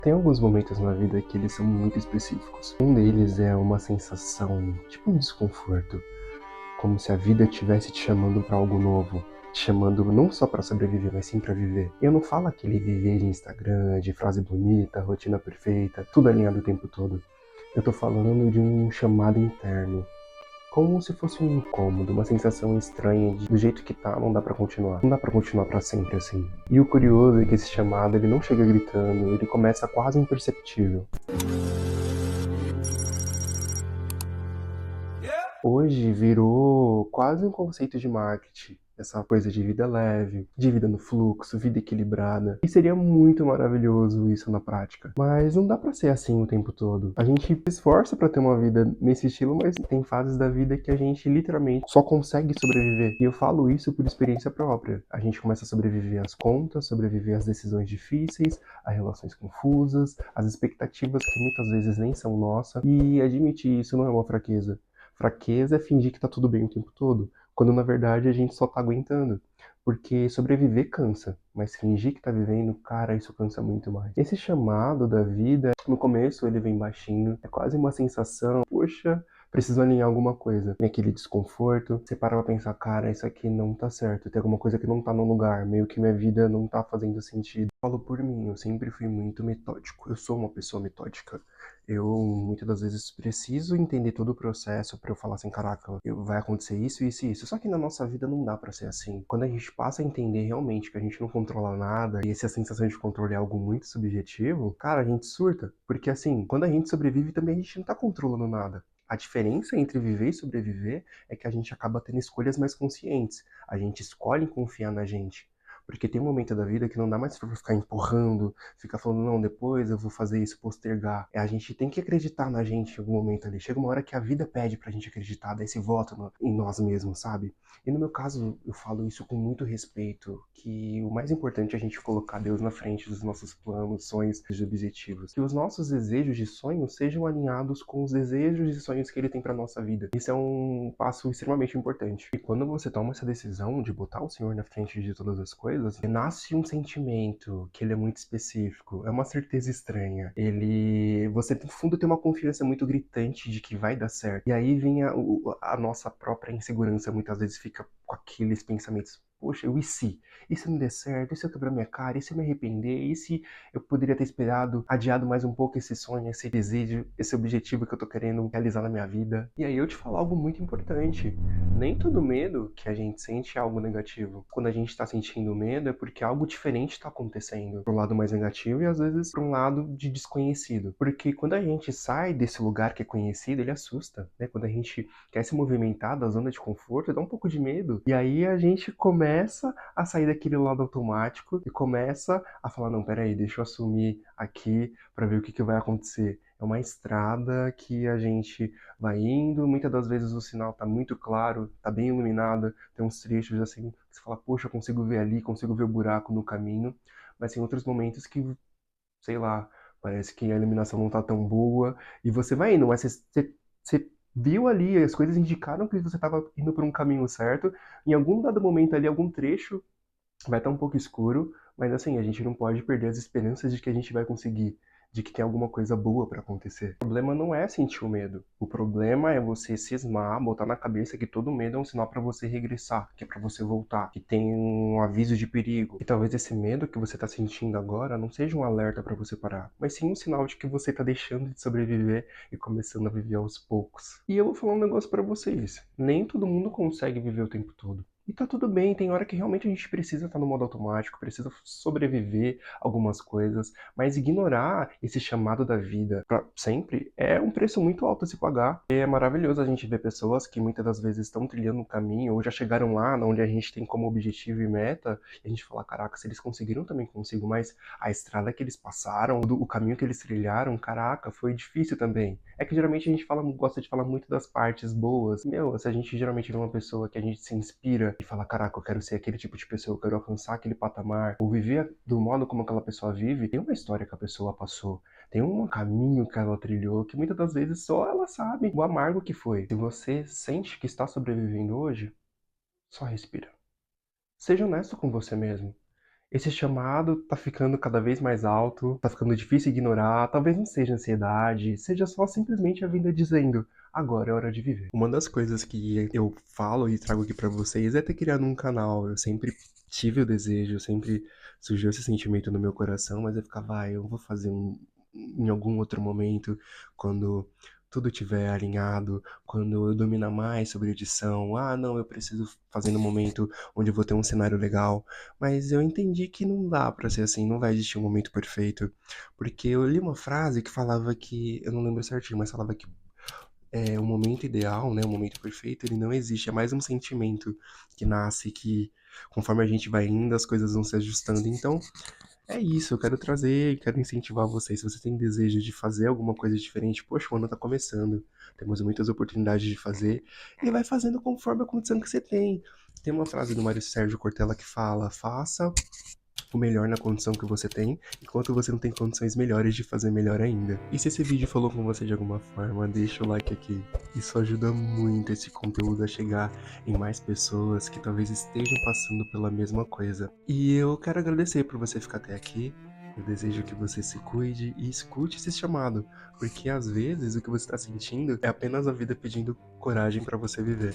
Tem alguns momentos na vida que eles são muito específicos. Um deles é uma sensação, tipo um desconforto, como se a vida estivesse te chamando pra algo novo, te chamando não só pra sobreviver, mas sim pra viver. E eu não falo aquele viver de Instagram, de frase bonita, rotina perfeita, tudo alinhado o tempo todo. Eu tô falando de um chamado interno, como se fosse um incômodo, uma sensação estranha de do jeito que tá, não dá pra continuar. Não dá pra continuar pra sempre assim. E o curioso é que esse chamado, ele não chega gritando, ele começa quase imperceptível. Hoje virou quase um conceito de marketing. Essa coisa de vida leve, de vida no fluxo, vida equilibrada. E seria muito maravilhoso isso na prática. Mas não dá pra ser assim o tempo todo. A gente se esforça pra ter uma vida nesse estilo, mas tem fases da vida que a gente literalmente só consegue sobreviver. E eu falo isso por experiência própria. A gente começa a sobreviver às contas, sobreviver às decisões difíceis, a relações confusas, às expectativas que muitas vezes nem são nossas. E admitir isso não é uma fraqueza. Fraqueza é fingir que tá tudo bem o tempo todo, quando na verdade a gente só tá aguentando. Porque sobreviver cansa, mas fingir que tá vivendo, cara, isso cansa muito mais. Esse chamado da vida, no começo ele vem baixinho, é quase uma sensação, poxa, preciso alinhar alguma coisa. Tem aquele desconforto, você para pra pensar, cara, isso aqui não tá certo, tem alguma coisa que não tá no lugar, meio que minha vida não tá fazendo sentido. Eu falo por mim, eu sempre fui muito metódico, eu sou uma pessoa metódica. Eu muitas das vezes preciso entender todo o processo para eu falar assim, caraca, vai acontecer isso, isso e isso. Só que na nossa vida não dá para ser assim. Quando a gente passa a entender realmente que a gente não controla nada e essa sensação de controle é algo muito subjetivo, cara, a gente surta. Porque assim, quando a gente sobrevive também a gente não tá controlando nada. A diferença entre viver e sobreviver é que a gente acaba tendo escolhas mais conscientes. A gente escolhe confiar na gente. Porque tem um momento da vida que não dá mais pra ficar empurrando, ficar falando, não, depois eu vou fazer isso, postergar. A gente tem que acreditar na gente em algum momento ali. Chega uma hora que a vida pede pra gente acreditar, daí se volta em nós mesmos, sabe? E no meu caso, eu falo isso com muito respeito, que o mais importante é a gente colocar Deus na frente dos nossos planos, sonhos e objetivos. Que os nossos desejos de sonhos sejam alinhados com os desejos e sonhos que Ele tem pra nossa vida. Isso é um passo extremamente importante. E quando você toma essa decisão de botar o Senhor na frente de todas as coisas, nasce um sentimento que ele é muito específico, é uma certeza estranha. Você no fundo tem uma confiança muito gritante de que vai dar certo. E aí vem a nossa própria insegurança, muitas vezes fica com aqueles pensamentos. Poxa, e se? E se não der certo? E se eu quebrar minha cara? E se eu me arrepender? E se eu poderia ter esperado, adiado mais um pouco esse sonho, esse desejo, esse objetivo que eu tô querendo realizar na minha vida? E aí eu te falo algo muito importante. Nem todo medo que a gente sente é algo negativo. Quando a gente está sentindo medo é porque algo diferente está acontecendo. Para um lado mais negativo e às vezes para um lado de desconhecido. Porque quando a gente sai desse lugar que é conhecido, ele assusta, né? Quando a gente quer se movimentar da zona de conforto, dá um pouco de medo. E aí a gente começa a sair daquele lado automático e começa a falar, não, peraí, deixa eu assumir aqui para ver o que vai acontecer. É uma estrada que a gente vai indo, muitas das vezes o sinal tá muito claro, tá bem iluminado, tem uns trechos assim, que você fala, poxa, eu consigo ver ali, consigo ver o buraco no caminho, mas tem outros momentos que, sei lá, parece que a iluminação não tá tão boa, e você vai indo, mas você viu ali, as coisas indicaram que você estava indo por um caminho certo, em algum dado momento ali, algum trecho vai estar um pouco escuro, mas assim, a gente não pode perder as esperanças de que a gente vai conseguir, de que tem alguma coisa boa para acontecer. O problema não é sentir o medo. O problema é você cismar, botar na cabeça que todo medo é um sinal para você regressar, que é para você voltar, que tem um aviso de perigo. E talvez esse medo que você está sentindo agora não seja um alerta para você parar, mas sim um sinal de que você está deixando de sobreviver e começando a viver aos poucos. E eu vou falar um negócio para vocês. Nem todo mundo consegue viver o tempo todo. E tá tudo bem, tem hora que realmente a gente precisa estar no modo automático, precisa sobreviver algumas coisas, mas ignorar esse chamado da vida pra sempre é um preço muito alto a se pagar. E é maravilhoso a gente ver pessoas que muitas das vezes estão trilhando um caminho ou já chegaram lá onde a gente tem como objetivo e meta, e a gente fala, caraca, se eles conseguiram, também consigo, mas a estrada que eles passaram, o caminho que eles trilharam, caraca, foi difícil também. É que geralmente a gente gosta de falar muito das partes boas. Meu, se a gente geralmente vê uma pessoa que a gente se inspira e fala, caraca, eu quero ser aquele tipo de pessoa, eu quero alcançar aquele patamar, ou viver do modo como aquela pessoa vive, tem uma história que a pessoa passou, tem um caminho que ela trilhou, que muitas das vezes só ela sabe o amargo que foi. Se você sente que está sobrevivendo hoje, só respira. Seja honesto com você mesmo. Esse chamado tá ficando cada vez mais alto, tá ficando difícil ignorar, talvez não seja ansiedade, seja só simplesmente a vida dizendo: agora é hora de viver. Uma das coisas que eu falo e trago aqui pra vocês é ter criado um canal. Eu sempre tive o desejo, sempre surgiu esse sentimento no meu coração, mas eu ficava, eu vou fazer em algum outro momento, quando tudo estiver alinhado, quando eu dominar mais sobre edição. Ah, não, eu preciso fazer no momento onde eu vou ter um cenário legal. Mas eu entendi que não dá pra ser assim, não vai existir um momento perfeito. Porque eu li uma frase que falava que, eu não lembro certinho, mas falava que o momento ideal, né, o momento perfeito, ele não existe, é mais um sentimento que nasce, que conforme a gente vai indo, as coisas vão se ajustando. Então, é isso, eu quero trazer, quero incentivar vocês. Se você tem desejo de fazer alguma coisa diferente, poxa, o ano tá começando. Temos muitas oportunidades de fazer. E vai fazendo conforme a condição que você tem. Tem uma frase do Mário Sérgio Cortella que fala: faça o melhor na condição que você tem, enquanto você não tem condições melhores de fazer melhor ainda. E se esse vídeo falou com você de alguma forma, deixa o like aqui. Isso ajuda muito esse conteúdo a chegar em mais pessoas que talvez estejam passando pela mesma coisa. E eu quero agradecer por você ficar até aqui. Eu desejo que você se cuide e escute esse chamado, porque às vezes o que você está sentindo é apenas a vida pedindo coragem para você viver.